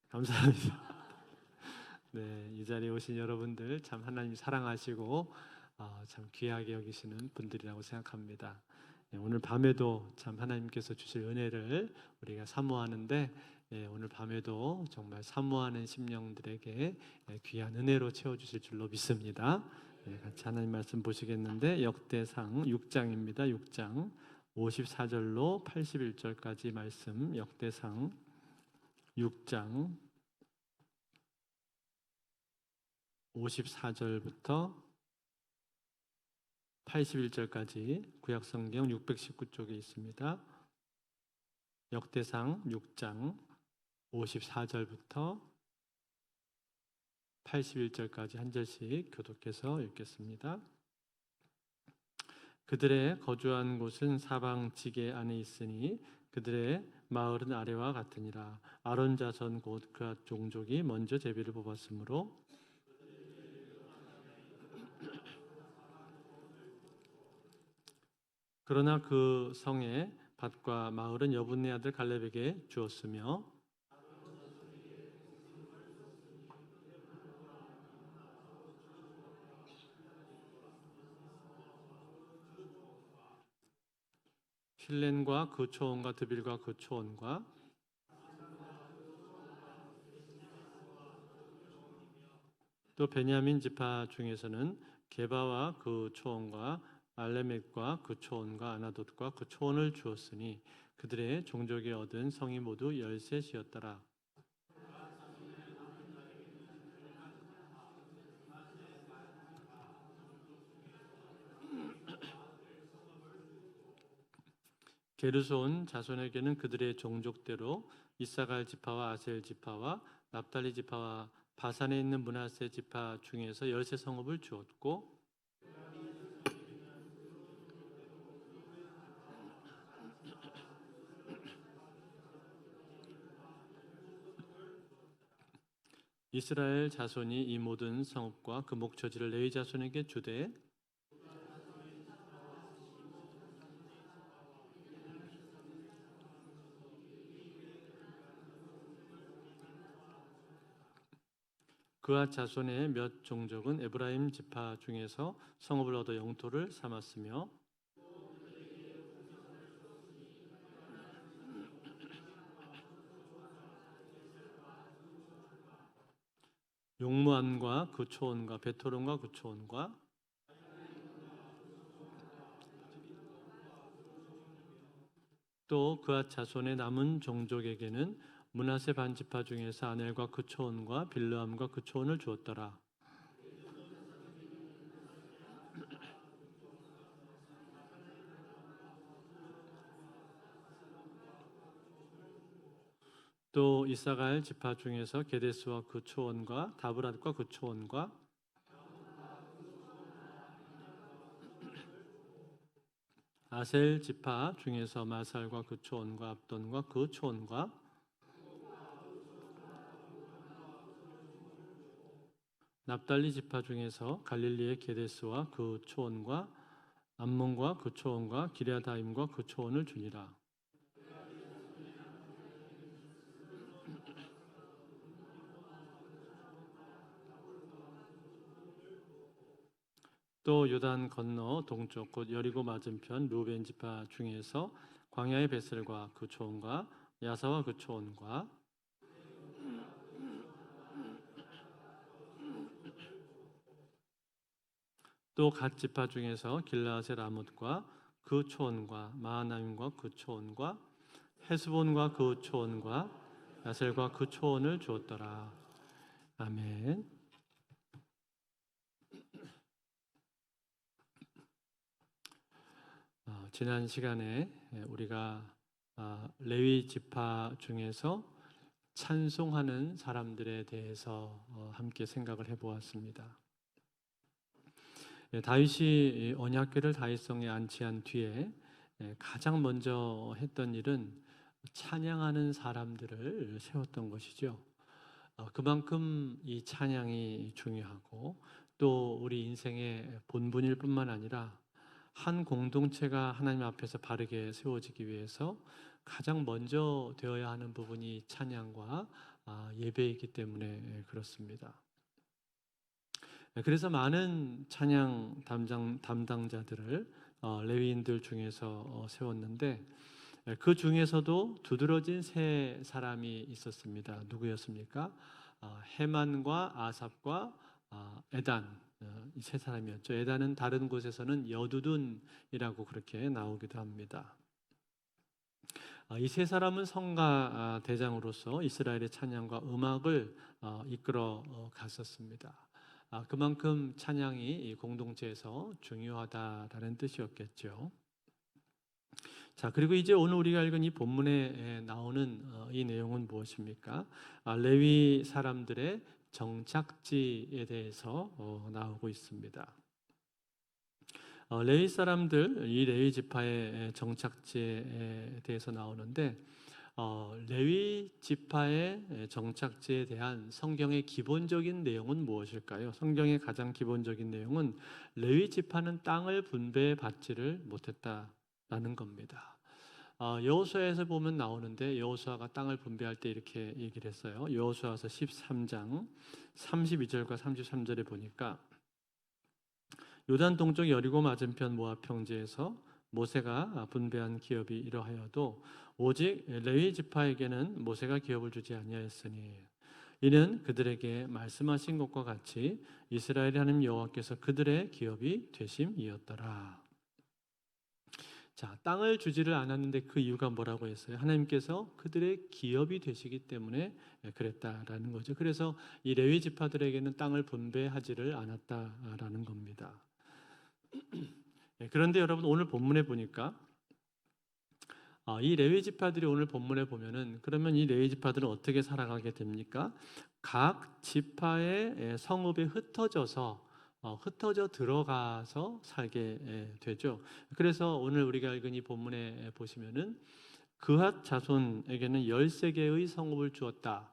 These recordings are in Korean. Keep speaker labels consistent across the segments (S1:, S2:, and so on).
S1: 감사합니다. 네, 이 자리에 오신 여러분들 참 하나님 사랑하시고 참 귀하게 여기시는 분들이라고 생각합니다. 네, 오늘 밤에도 참 하나님께서 주실 은혜를 우리가 사모하는데 오늘 밤에도 정말 사모하는 심령들에게 귀한 은혜로 채워주실 줄로 믿습니다. 같이 하나님 말씀 보시겠는데 역대상 6장입니다. 6장 54절로 81절까지 말씀 역대상 6장 54절부터 81절까지 구약성경 619쪽에 있습니다. 역대상 6장 54절부터 81절까지 한 절씩 교독해서 읽겠습니다. 그들의 거주한 곳은 사방 지게 안에 있으니 그들의 마을은 아래와 같으니라. 아론 자손 곧 그앗 종족이 먼저 제비를 뽑았으므로 그러나 그 성의 밭과 마을은 여분네 아들 갈렙에게 주었으며 실렌과 그 초원과 드빌과 그 초원과 또 베냐민 지파 중에서는 게바와 그 초원과 알레멕과 그 초원과 아나돗과 그 초원을 주었으니 그들의 종족이 얻은 성이 모두 13이었더라. 게르손 자손에게는 그들의 종족대로 이사갈 지파와 아셀 지파와 납달리 지파와 바산에 있는 므낫세 지파 중에서 13성읍을 주었고 이스라엘 자손이 이 모든 성읍과 그 목초지를 레위 자손에게 주되 그앗 자손의 몇 종족은 에브라임 지파 중에서 성읍을 얻어 영토를 삼았으며 용무암과 그 초원과 베토론과 그 초원과 또 그앗 자손의 남은 종족에게는 므낫세 반지파 중에서 아넬과 그 초원과 빌르암과 그 초원을 주었더라. 또 이사갈 지파 중에서 게데스와 그 초원과 다브랏과 그 초원과 아셀 지파 중에서 마살과 그 초원과 압돈과 그 초원과 납달리 지파 중에서 갈릴리의 게데스와 그 초원과 암몬과 그 초원과 기랴다임과 그 초원을 주니라. 또 요단 건너 동쪽 곧 여리고 맞은편 루벤 지파 중에서 광야의 베셀과 그 초원과 야사와 그 초원과 또 갓 지파 중에서 길라앗의 라못과 그 초원과 마하나임과 그 초원과 헤스본과 그 초원과 야셀과 그 초원을 주었더라. 아멘. 지난 시간에 우리가 레위 지파 중에서 찬송하는 사람들에 대해서 함께 생각을 해보았습니다. 다윗이 언약궤를 다윗성에 안치한 뒤에 가장 먼저 했던 일은 찬양하는 사람들을 세웠던 것이죠. 그만큼 이 찬양이 중요하고 또 우리 인생의 본분일 뿐만 아니라 한 공동체가 하나님 앞에서 바르게 세워지기 위해서 가장 먼저 되어야 하는 부분이 찬양과 예배이기 때문에 그렇습니다. 그래서 많은 찬양 담당자들을 레위인들 중에서 세웠는데 그 중에서도 두드러진 세 사람이 있었습니다. 누구였습니까? 헤만과 아삽과 에단, 이 세 사람이었죠. 에단은 다른 곳에서는 여두둔이라고 그렇게 나오기도 합니다. 이 세 사람은 성가 대장으로서 이스라엘의 찬양과 음악을 이끌어 갔었습니다. 그만큼 찬양이 이 공동체에서 중요하다라는 뜻이었겠죠. 자, 그리고 이제 오늘 우리가 읽은 이 본문에 나오는 이 내용은 무엇입니까? 레위 사람들의 정착지에 대해서 나오고 있습니다. 레위 사람들, 이 레위 지파의 정착지에 대해서 나오는데 레위 지파의 정착지에 대한 성경의 기본적인 내용은 무엇일까요? 성경의 가장 기본적인 내용은 레위 지파는 땅을 분배받지를 못했다라는 겁니다. 여호수아에서 보면 나오는데 여호수아가 땅을 분배할 때 이렇게 얘기를 했어요. 여호수아서 13장 32절과 33절에 보니까 요단 동쪽 여리고 맞은편 모압 평지에서 모세가 분배한 기업이 이러하여도 오직 레위 지파에게는 모세가 기업을 주지 아니하였으니 이는 그들에게 말씀하신 것과 같이 이스라엘의 하나님 여호와께서 그들의 기업이 되심이었더라. 자, 땅을 주지를 않았는데 그 이유가 뭐라고 했어요? 하나님께서 그들의 기업이 되시기 때문에 그랬다라는 거죠. 그래서 이 레위 지파들에게는 땅을 분배하지를 않았다라는 겁니다. 그런데 여러분 오늘 본문에 보니까 이 레위 지파들이 오늘 본문에 보면은 그러면 이 레위 지파들은 어떻게 살아가게 됩니까? 각 지파의 성읍에 흩어져 들어가서 살게 되죠. 그래서 오늘 우리가 읽은 이 본문에 보시면은 그핫 자손에게는 13개의 성읍을 주었다.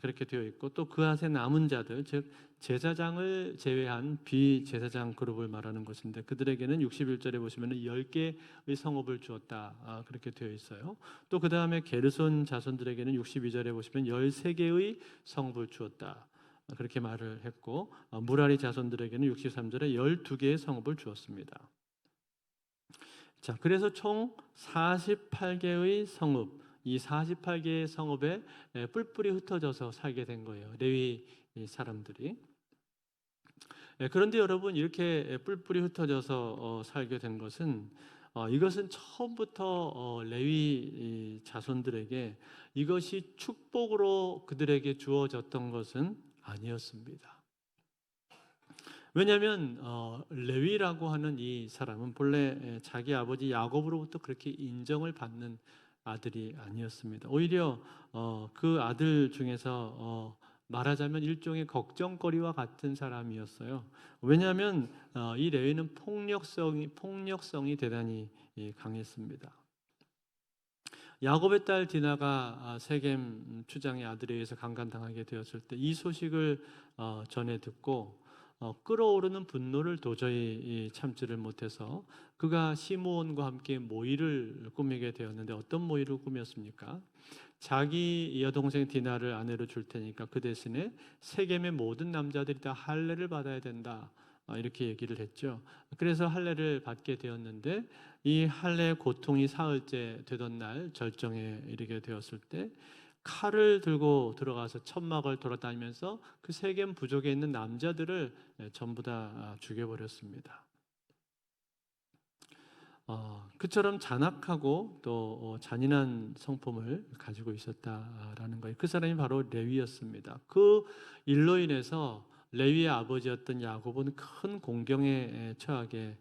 S1: 그렇게 되어 있고 또 그핫의 남은 자들 즉 제사장을 제외한 비제사장 그룹을 말하는 것인데 그들에게는 61절에 보시면은 10개의 성읍을 주었다. 그렇게 되어 있어요. 또 그 다음에 게르손 자손들에게는 62절에 보시면 13개의 성읍을 주었다. 그렇게 말을 했고 무라리 자손들에게는 63절에 12개의 성읍을 주었습니다. 자, 그래서 총 48개의 성읍, 이 48개의 성읍에 뿔뿔이 흩어져서 살게 된 거예요. 레위 사람들이. 그런데 여러분 이렇게 뿔뿔이 흩어져서 살게 된 것은 이것은 처음부터 레위 자손들에게 이것이 축복으로 그들에게 주어졌던 것은 아니었습니다. 왜냐하면 레위라고 하는 이 사람은 본래 자기 아버지 야곱으로부터 그렇게 인정을 받는 아들이 아니었습니다. 오히려 그 아들 중에서 말하자면 일종의 걱정거리와 같은 사람이었어요. 왜냐하면 이 레위는 폭력성이 대단히 강했습니다. 야곱의 딸 디나가 세겜 추장의 아들에 의해서 강간당하게 되었을 때 이 소식을 전해 듣고 끓어오르는 분노를 도저히 참지를 못해서 그가 시므온과 함께 모의를 꾸미게 되었는데 어떤 모의를 꾸몄습니까? 자기 여동생 디나를 아내로 줄 테니까 그 대신에 세겜의 모든 남자들이 다 할례를 받아야 된다. 이렇게 얘기를 했죠. 그래서 할례를 받게 되었는데 이 할례의 고통이 사흘째 되던 날 절정에 이르게 되었을 때 칼을 들고 들어가서 천막을 돌아다니면서 그 세겜 부족에 있는 남자들을 전부 다 죽여버렸습니다. 그처럼 잔악하고 또 잔인한 성품을 가지고 있었다라는 거예요. 그 사람이 바로 레위였습니다. 그 일로 인해서 레위의 아버지였던 야곱은 큰 공경에 처하게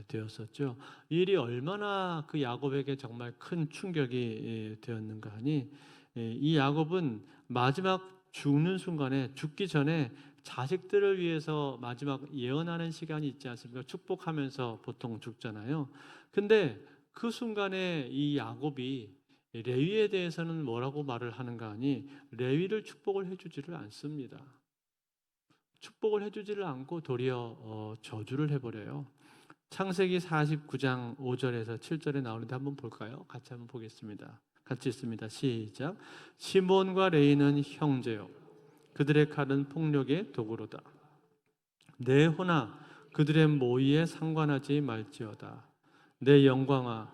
S1: 되었었죠. 이 일이 얼마나 그 야곱에게 정말 큰 충격이 되었는가 하니 이 야곱은 마지막 죽는 순간에 죽기 전에 자식들을 위해서 마지막 예언하는 시간이 있지 않습니까? 축복하면서 보통 죽잖아요. 근데 그 순간에 이 야곱이 레위에 대해서는 뭐라고 말을 하는가 하니 레위를 축복을 해주지를 않습니다. 축복을 해주지를 않고 도리어 저주를 해버려요. 창세기 49장 5절에서 7절에 나오는데 한번 볼까요? 같이 한번 보겠습니다. 같이 있습니다. 시작. 시몬과 레위는 형제요 그들의 칼은 폭력의 도구로다. 내 호나 그들의 모의에 상관하지 말지어다. 내 영광아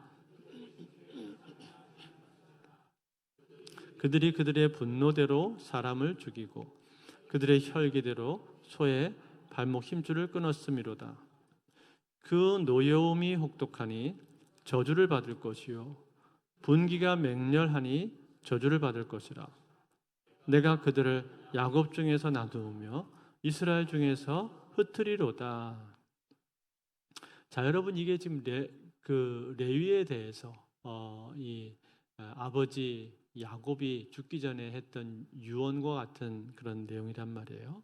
S1: 그들이 그들의 분노대로 사람을 죽이고 그들의 혈기대로 소의 발목 힘줄을 끊었음이로다. 그 노여움이 혹독하니 저주를 받을 것이요 분기가 맹렬하니 저주를 받을 것이라. 내가 그들을 야곱 중에서 나누며 이스라엘 중에서 흩으리로다. 자, 여러분 이게 지금 레위에 대해서 아버지 야곱이 죽기 전에 했던 유언과 같은 그런 내용이란 말이에요.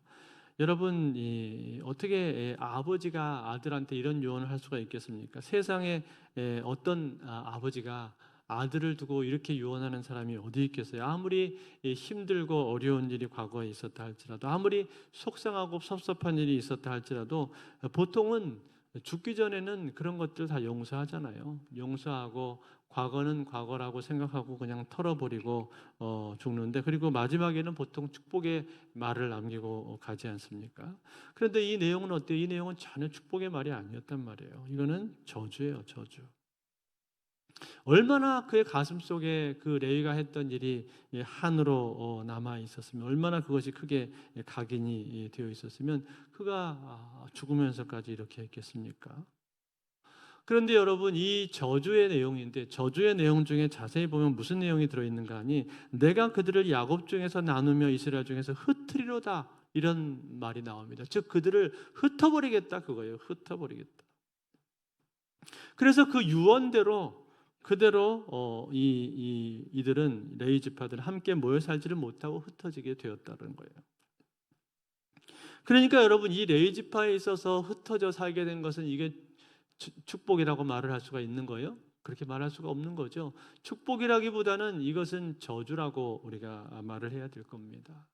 S1: 여러분 어떻게 아버지가 아들한테 이런 유언을 할 수가 있겠습니까? 세상에 어떤 아버지가 아들을 두고 이렇게 유언하는 사람이 어디 있겠어요? 아무리 힘들고 어려운 일이 과거에 있었다 할지라도, 아무리 속상하고 섭섭한 일이 있었다 할지라도 보통은 죽기 전에는 그런 것들 다 용서하잖아요. 용서하고 과거는 과거라고 생각하고 그냥 털어버리고 죽는데, 그리고 마지막에는 보통 축복의 말을 남기고 가지 않습니까? 그런데 이 내용은 어때요? 이 내용은 전혀 축복의 말이 아니었단 말이에요. 이거는 저주예요, 저주. 얼마나 그의 가슴 속에 그 레위가 했던 일이 한으로 남아 있었으면, 얼마나 그것이 크게 각인이 되어 있었으면 그가 죽으면서까지 이렇게 했겠습니까? 그런데 여러분, 이 저주의 내용인데, 저주의 내용 중에 자세히 보면 무슨 내용이 들어있는가 하니, 내가 그들을 야곱 중에서 나누며 이스라엘 중에서 흩으리로다, 이런 말이 나옵니다. 즉 그들을 흩어버리겠다, 그거예요. 흩어버리겠다. 그래서 그 유언대로 그대로 이들은, 레위 지파들은 함께 모여 살지를 못하고 흩어지게 되었다는 거예요. 그러니까 여러분, 이 레위 지파에 있어서 흩어져 살게 된 것은 이게 축복이라고 말을 할 수가 있는 거예요? 그렇게 말할 수가 없는 거죠. 축복이라기보다는 이것은 저주라고 우리가 말을 해야 될 겁니다.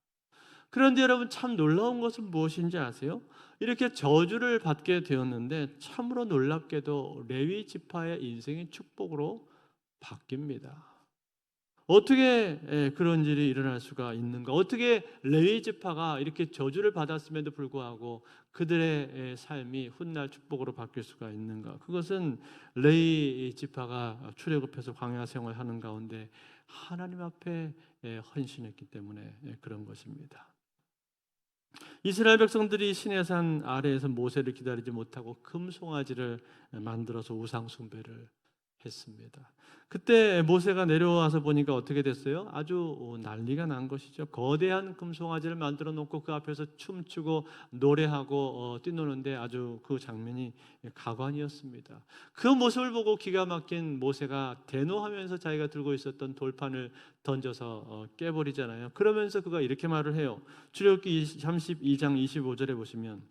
S1: 그런데 여러분, 참 놀라운 것은 무엇인지 아세요? 이렇게 저주를 받게 되었는데 참으로 놀랍게도 레위 지파의 인생이 축복으로 바뀝니다. 어떻게 그런 일이 일어날 수가 있는가? 어떻게 레위 지파가 이렇게 저주를 받았음에도 불구하고 그들의 삶이 훗날 축복으로 바뀔 수가 있는가? 그것은 레위 지파가 출애굽해서 광야 생활하는 가운데 하나님 앞에 헌신했기 때문에 그런 것입니다. 이스라엘 백성들이 시내산 아래에서 모세를 기다리지 못하고 금송아지를 만들어서 우상 숭배를 했습니다. 그때 모세가 내려와서 보니까 어떻게 됐어요? 아주 난리가 난 것이죠. 거대한 금송아지를 만들어 놓고 그 앞에서 춤추고 노래하고 뛰노는데 아주 그 장면이 가관이었습니다. 그 모습을 보고 기가 막힌 모세가 대노하면서 자기가 들고 있었던 돌판을 던져서 깨버리잖아요. 그러면서 그가 이렇게 말을 해요. 출애굽기 32장 25절에 보시면,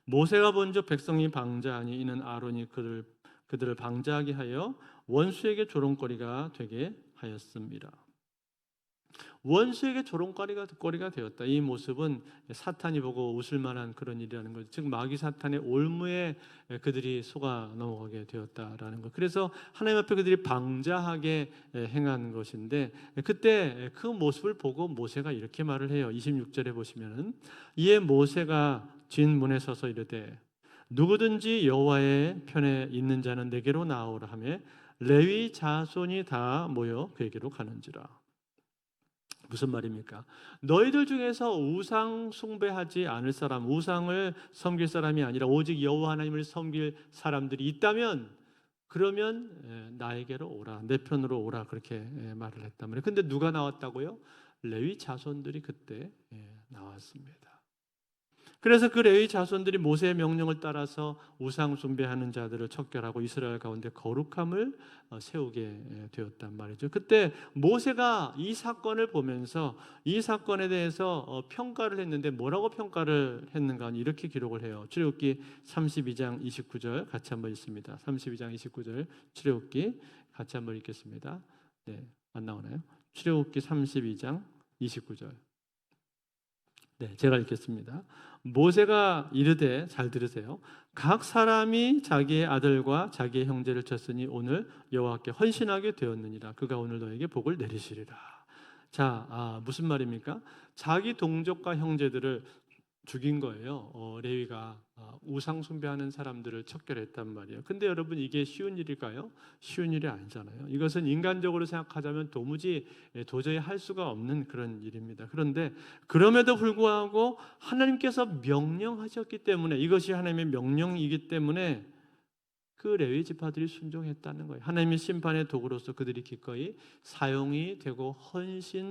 S1: 모세가 본즉 백성이 방자하니 이는 아론이 그들을 방자하게 하여 원수에게 조롱거리가 되게 하였습니다. 원수에게 조롱거리가 되었다. 이 모습은 사탄이 보고 웃을 만한 그런 일이라는 거죠. 즉 마귀 사탄의 올무에 그들이 속아 넘어가게 되었다라는 것. 그래서 하나님 앞에 그들이 방자하게 행한 것인데, 그때 그 모습을 보고 모세가 이렇게 말을 해요. 26절에 보시면은, 이에 모세가 진 문에 서서 이르되 누구든지 여호와의 편에 있는 자는 내게로 나오라 하며 레위 자손이 다 모여 그에게로 가는지라. 무슨 말입니까? 너희들 중에서 우상 숭배하지 않을 사람, 우상을 섬길 사람이 아니라 오직 여호와 하나님을 섬길 사람들이 있다면, 그러면 나에게로 오라, 내 편으로 오라, 그렇게 말을 했단 말이에요. 근데 누가 나왔다고요? 레위 자손들이 그때 나왔습니다. 그래서 그 레위 자손들이 모세의 명령을 따라서 우상 숭배하는 자들을 척결하고 이스라엘 가운데 거룩함을 세우게 되었단 말이죠. 그때 모세가 이 사건을 보면서 이 사건에 대해서 평가를 했는데, 뭐라고 평가를 했는가 하니 이렇게 기록을 해요. 출애굽기 32장 29절 같이 한번 읽습니다. 32장 29절 출애굽기 같이 한번 읽겠습니다. 네, 안 나오나요? 출애굽기 32장 29절. 네, 제가 읽겠습니다. 모세가 이르되, 잘 들으세요. 각 사람이 자기의 아들과 자기의 형제를 쳤으니 오늘 여호와께 헌신하게 되었느니라. 그가 오늘 너에게 복을 내리시리라. 자, 무슨 말입니까? 자기 동족과 형제들을 죽인 거예요. 레위가 우상 숭배하는 사람들을 척결했단 말이에요. 근데 여러분, 이게 쉬운 일일까요? 쉬운 일이 아니잖아요. 이것은 인간적으로 생각하자면 도저히 할 수가 없는 그런 일입니다. 그런데 그럼에도 불구하고 하나님께서 명령하셨기 때문에, 이것이 하나님의 명령이기 때문에 그 레위 지파들이 순종했다는 거예요. 하나님의 심판의 도구로서 그들이 기꺼이 사용이 되고 헌신했다라는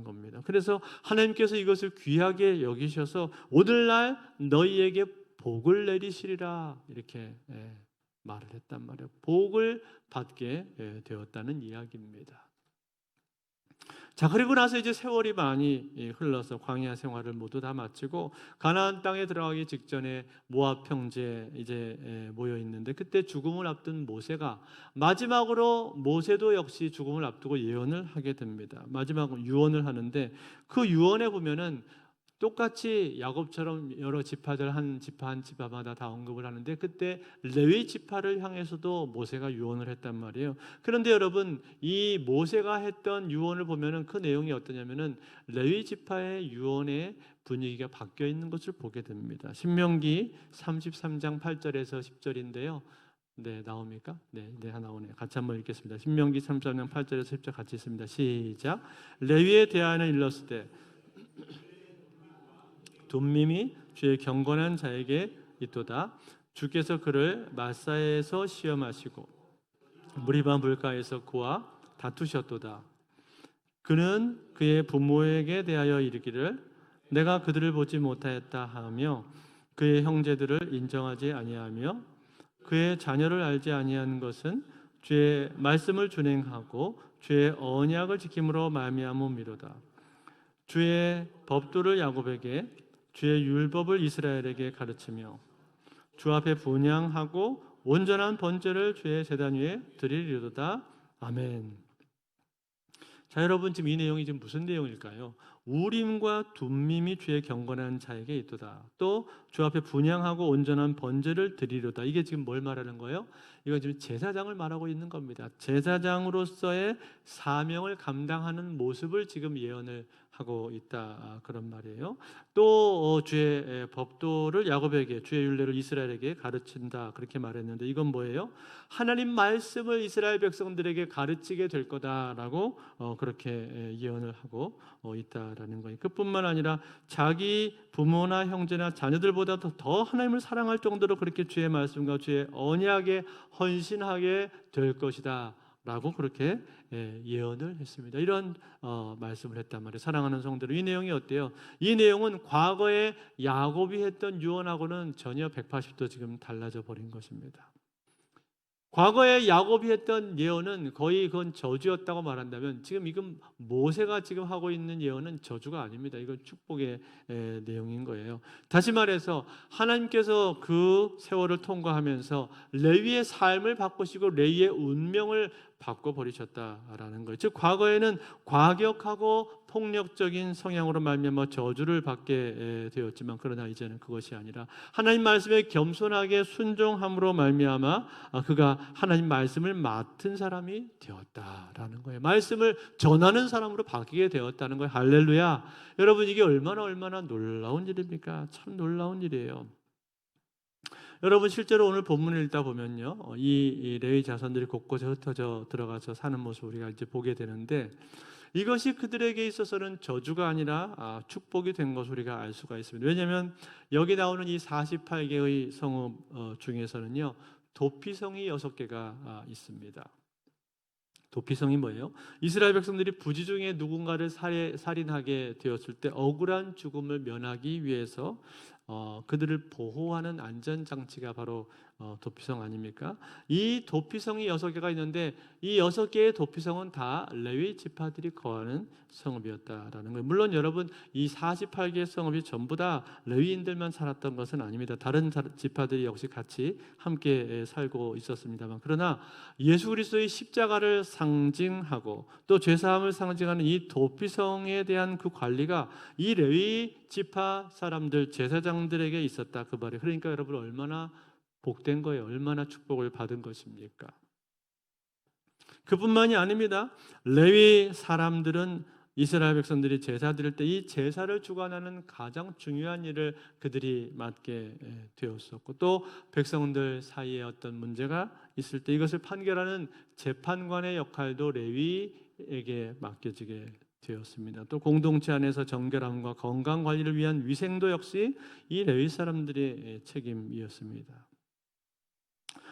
S1: 겁니다. 그래서 하나님께서 이것을 귀하게 여기셔서 오늘날 너희에게 복을 내리시리라, 이렇게 말을 했단 말이에요. 복을 받게 되었다는 이야기입니다. 자, 그리고 나서 이제 세월이 많이 흘러서 광야 생활을 모두 다 마치고 가나안 땅에 들어가기 직전에 모압 형제 이제 모여 있는데, 그때 죽음을 앞둔 모세가 마지막으로, 모세도 역시 죽음을 앞두고 예언을 하게 됩니다. 마지막으로 유언을 하는데, 그 유언에 보면은 똑같이 야곱처럼 여러 지파들 한 지파 한 지파마다 다 언급을 하는데, 그때 레위 지파를 향해서도 모세가 유언을 했단 말이에요. 그런데 여러분, 이 모세가 했던 유언을 보면은 그 내용이 어떠냐면은 레위 지파의 유언의 분위기가 바뀌어 있는 것을 보게 됩니다. 신명기 33장 8절에서 10절인데요. 네, 나옵니까? 네, 나오네요. 같이 한번 읽겠습니다. 신명기 33장 8절에서 10절 같이 읽습니다. 시작. 레위에 대하여는 일렀을 때 둠밈이 주의 경건한 자에게 있도다. 주께서 그를 마사에서 시험하시고 무리바 물가에서 그와 다투셨도다. 그는 그의 부모에게 대하여 이르기를 내가 그들을 보지 못하였다 하며 그의 형제들을 인정하지 아니하며 그의 자녀를 알지 아니하는 것은 주의 말씀을 준행하고 주의 언약을 지킴으로 말미암음이로다. 주의 법도를 야곱에게 주의 율법을 이스라엘에게 가르치며 주 앞에 분향하고 온전한 번제를 주의 제단 위에 드리리로다. 아멘. 자, 여러분, 지금 이 내용이 지금 무슨 내용일까요? 우림과 둠밈이 주의 경건한 자에게 있도다. 또 주 앞에 분향하고 온전한 번제를 드리로다. 이게 지금 뭘 말하는 거예요? 이건 지금 제사장을 말하고 있는 겁니다. 제사장으로서의 사명을 감당하는 모습을 지금 예언을 하고 있다, 그런 말이에요. 또 주의 법도를 야곱에게, 주의 율례를 이스라엘에게 가르친다, 그렇게 말했는데, 이건 뭐예요? 하나님 말씀을 이스라엘 백성들에게 가르치게 될 거다라고 그렇게 예언을 하고 있다라는 거예요. 그뿐만 아니라 자기 부모나 형제나 자녀들보다 더 하나님을 사랑할 정도로 그렇게 주의 말씀과 주의 언약에 헌신하게 될 것이다 라고 그렇게 예언을 했습니다. 이런 말씀을 했단 말이에요. 사랑하는 성도들, 이 내용이 어때요? 이 내용은 과거에 야곱이 했던 유언하고는 전혀 180도 지금 달라져 버린 것입니다. 과거에 야곱이 했던 예언은 거의 그건 저주였다고 말한다면, 지금 이건 모세가 지금 하고 있는 예언은 저주가 아닙니다. 이건 축복의 내용인 거예요. 다시 말해서 하나님께서 그 세월을 통과하면서 레위의 삶을 바꾸시고 레위의 운명을 바꿔버리셨다라는 거예요. 즉 과거에는 과격하고 폭력적인 성향으로 말미암아 저주를 받게 되었지만, 그러나 이제는 그것이 아니라 하나님 말씀에 겸손하게 순종함으로 말미암아 그가 하나님 말씀을 맡은 사람이 되었다라는 거예요. 말씀을 전하는 사람으로 바뀌게 되었다는 거예요. 할렐루야. 여러분, 이게 얼마나 놀라운 일입니까? 참 놀라운 일이에요. 여러분, 실제로 오늘 본문을 읽다 보면요, 이 레위 자손들이 곳곳에 흩어져 들어가서 사는 모습을 우리가 이제 보게 되는데, 이것이 그들에게 있어서는 저주가 아니라 축복이 된 것을 우리가 알 수가 있습니다. 왜냐하면 여기 나오는 이 48개의 성읍 중에서는요, 도피성이 6개가 있습니다. 도피성이 뭐예요? 이스라엘 백성들이 부지 중에 누군가를 살인하게 되었을 때 억울한 죽음을 면하기 위해서 그들을 보호하는 안전장치가 바로 도피성 아닙니까? 이 도피성이 6개가 있는데 이 6개의 도피성은 다 레위 지파들이 거하는 성읍이었다라는 거예요. 물론 여러분 이 48개의 성읍이 전부 다 레위인들만 살았던 것은 아닙니다. 다른 지파들이 역시 같이 함께 살고 있었습니다만, 그러나 예수 그리스도의 십자가를 상징하고 또 죄사함을 상징하는 이 도피성에 대한 그 관리가 이 레위 지파 사람들, 제사장들에게 있었다 그 말이에요. 그러니까 여러분 얼마나 복된 거예요. 얼마나 축복을 받은 것입니까? 그뿐만이 아닙니다. 레위 사람들은 이스라엘 백성들이 제사 드릴 때 이 제사를 주관하는 가장 중요한 일을 그들이 맡게 되었었고, 또 백성들 사이에 어떤 문제가 있을 때 이것을 판결하는 재판관의 역할도 레위에게 맡겨지게 되었습니다. 또 공동체 안에서 정결함과 건강 관리를 위한 위생도 역시 이 레위 사람들의 책임이었습니다.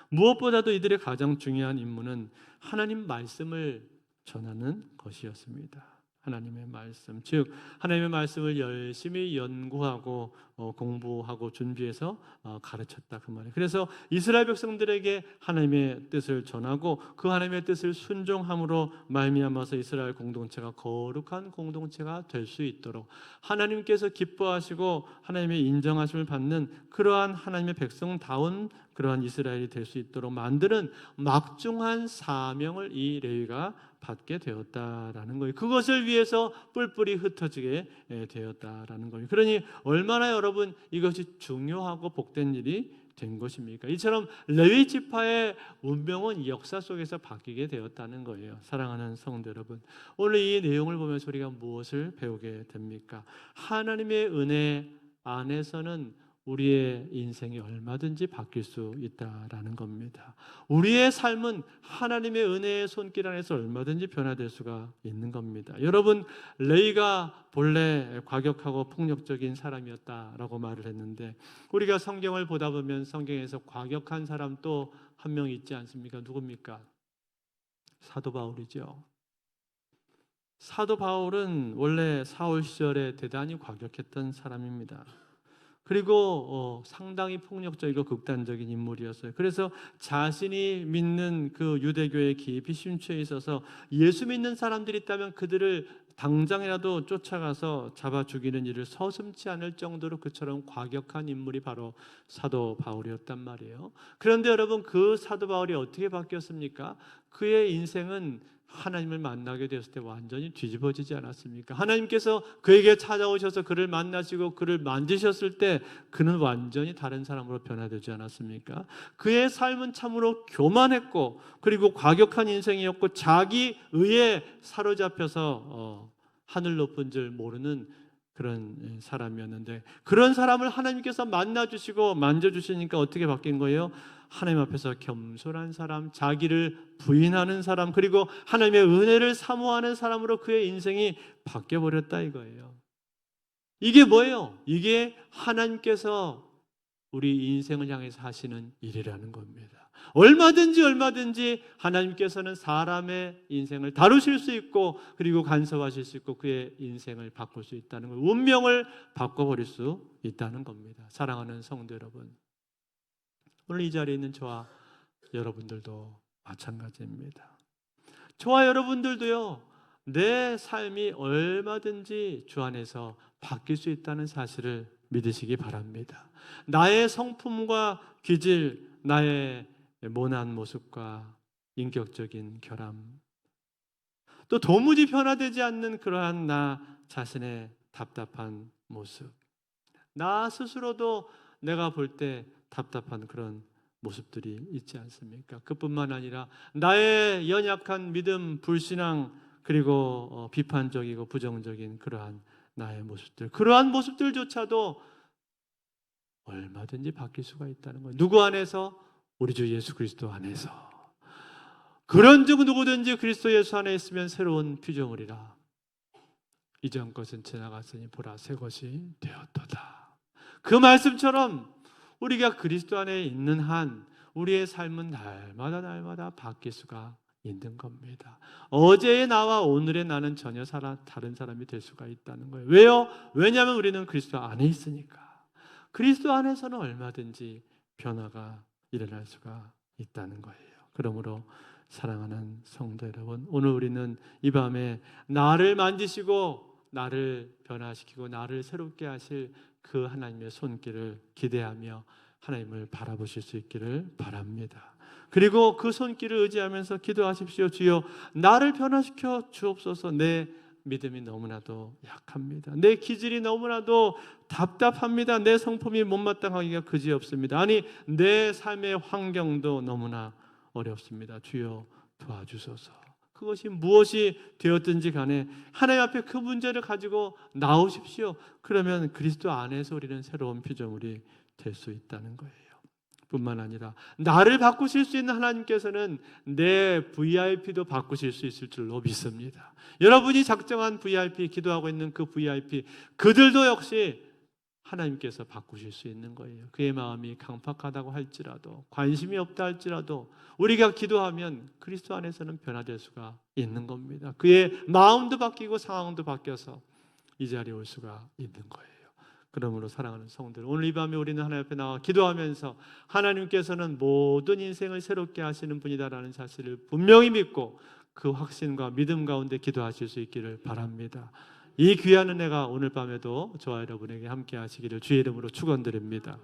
S1: 무엇보다도 이들의 가장 중요한 임무는 하나님 말씀을 전하는 것이었습니다. 하나님의 말씀, 즉 하나님의 말씀을 열심히 연구하고 공부하고 준비해서 가르쳤다 그 말이에요. 그래서 이스라엘 백성들에게 하나님의 뜻을 전하고 그 하나님의 뜻을 순종함으로 말미암아서 이스라엘 공동체가 거룩한 공동체가 될 수 있도록 하나님께서 기뻐하시고 하나님의 인정하심을 받는 그러한 하나님의 백성다운 그러한 이스라엘이 될 수 있도록 만드는 막중한 사명을 이 레위가 받게 되었다라는 거예요. 그것을 위해서 뿔뿔이 흩어지게 되었다라는 거예요. 그러니 얼마나 여러분 이것이 중요하고 복된 일이 된 것입니까? 이처럼 레위 지파의 운명은 역사 속에서 바뀌게 되었다는 거예요. 사랑하는 성도 여러분, 오늘 이 내용을 보면서 우리가 무엇을 배우게 됩니까? 하나님의 은혜 안에서는 우리의 인생이 얼마든지 바뀔 수 있다라는 겁니다. 우리의 삶은 하나님의 은혜의 손길 안에서 얼마든지 변화될 수가 있는 겁니다. 여러분, 레위가 본래 과격하고 폭력적인 사람이었다라고 말을 했는데, 우리가 성경을 보다 보면 성경에서 과격한 사람 또 한 명 있지 않습니까? 누굽니까? 사도 바울이죠. 사도 바울은 원래 사울 시절에 대단히 과격했던 사람입니다. 그리고 상당히 폭력적이고 극단적인 인물이었어요. 그래서 자신이 믿는 그 유대교에 깊이 심취해 있어서 예수 믿는 사람들이 있다면 그들을 당장이라도 쫓아가서 잡아 죽이는 일을 서슴지 않을 정도로 그처럼 과격한 인물이 바로 사도 바울이었단 말이에요. 그런데 여러분, 그 사도 바울이 어떻게 바뀌었습니까? 그의 인생은 하나님을 만나게 되었을 때 완전히 뒤집어지지 않았습니까? 하나님께서 그에게 찾아오셔서 그를 만나시고 그를 만지셨을 때 그는 완전히 다른 사람으로 변화되지 않았습니까? 그의 삶은 참으로 교만했고 그리고 과격한 인생이었고 자기 의에 사로잡혀서 하늘 높은 줄 모르는 그런 사람이었는데, 그런 사람을 하나님께서 만나주시고 만져주시니까 어떻게 바뀐 거예요? 하나님 앞에서 겸손한 사람, 자기를 부인하는 사람, 그리고 하나님의 은혜를 사모하는 사람으로 그의 인생이 바뀌어버렸다 이거예요. 이게 뭐예요? 이게 하나님께서 우리 인생을 향해서 하시는 일이라는 겁니다. 얼마든지 하나님께서는 사람의 인생을 다루실 수 있고 그리고 간섭하실 수 있고 그의 인생을 바꿀 수 있다는 걸, 운명을 바꿔버릴 수 있다는 겁니다. 사랑하는 성도 여러분, 오늘 이 자리에 있는 저와 여러분들도 마찬가지입니다. 저와 여러분들도요, 내 삶이 얼마든지 주 안에서 바뀔 수 있다는 사실을 믿으시기 바랍니다. 나의 성품과 기질, 나의 모난 모습과 인격적인 결함, 또 도무지 변화되지 않는 그러한 나 자신의 답답한 모습, 나 스스로도 내가 볼 때 답답한 그런 모습들이 있지 않습니까? 그뿐만 아니라 나의 연약한 믿음, 불신앙, 그리고 비판적이고 부정적인 그러한 나의 모습들, 그러한 모습들조차도 얼마든지 바뀔 수가 있다는 거예요. 누구 안에서? 우리 주 예수 그리스도 안에서. 그런즉 누구든지 그리스도 예수 안에 있으면 새로운 피조물이라. 이전 것은 지나갔으니 보라 새 것이 되었도다. 그 말씀처럼 우리가 그리스도 안에 있는 한 우리의 삶은 날마다 바뀔 수가 있는 겁니다. 어제의 나와 오늘의 나는 전혀 다른 사람이 될 수가 있다는 거예요. 왜요? 왜냐하면 우리는 그리스도 안에 있으니까. 그리스도 안에서는 얼마든지 변화가 일어날 수가 있다는 거예요. 그러므로 사랑하는 성도 여러분, 오늘 우리는 이 밤에 나를 만지시고 나를 변화시키고 나를 새롭게 하실 그 하나님의 손길을 기대하며 하나님을 바라보실 수 있기를 바랍니다. 그리고 그 손길을 의지하면서 기도하십시오. 주여, 나를 변화시켜 주옵소서. 내 믿음이 너무나도 약합니다. 내 기질이 너무나도 답답합니다. 내 성품이 못마땅하기가 그지없습니다. 아니, 내 삶의 환경도 너무나 어렵습니다. 주여, 도와주소서. 그것이 무엇이 되었든지 간에 하나님 앞에 그 문제를 가지고 나오십시오. 그러면 그리스도 안에서 우리는 새로운 피조물이 될 수 있다는 거예요. 뿐만 아니라 나를 바꾸실 수 있는 하나님께서는 내 VIP도 바꾸실 수 있을 줄로 믿습니다. 여러분이 작정한 VIP, 기도하고 있는 그 VIP, 그들도 역시 하나님께서 바꾸실 수 있는 거예요. 그의 마음이 강팍하다고 할지라도, 관심이 없다 할지라도 우리가 기도하면 그리스도 안에서는 변화될 수가 있는 겁니다. 그의 마음도 바뀌고 상황도 바뀌어서 이 자리에 올 수가 있는 거예요. 그러므로 사랑하는 성도들, 오늘 이 밤에 우리는 하나님 앞에 나와 기도하면서 하나님께서는 모든 인생을 새롭게 하시는 분이다라는 사실을 분명히 믿고 그 확신과 믿음 가운데 기도하실 수 있기를 바랍니다. 이 귀한 은혜가 오늘 밤에도 저와 여러분에게 함께 하시기를 주의 이름으로 축원드립니다.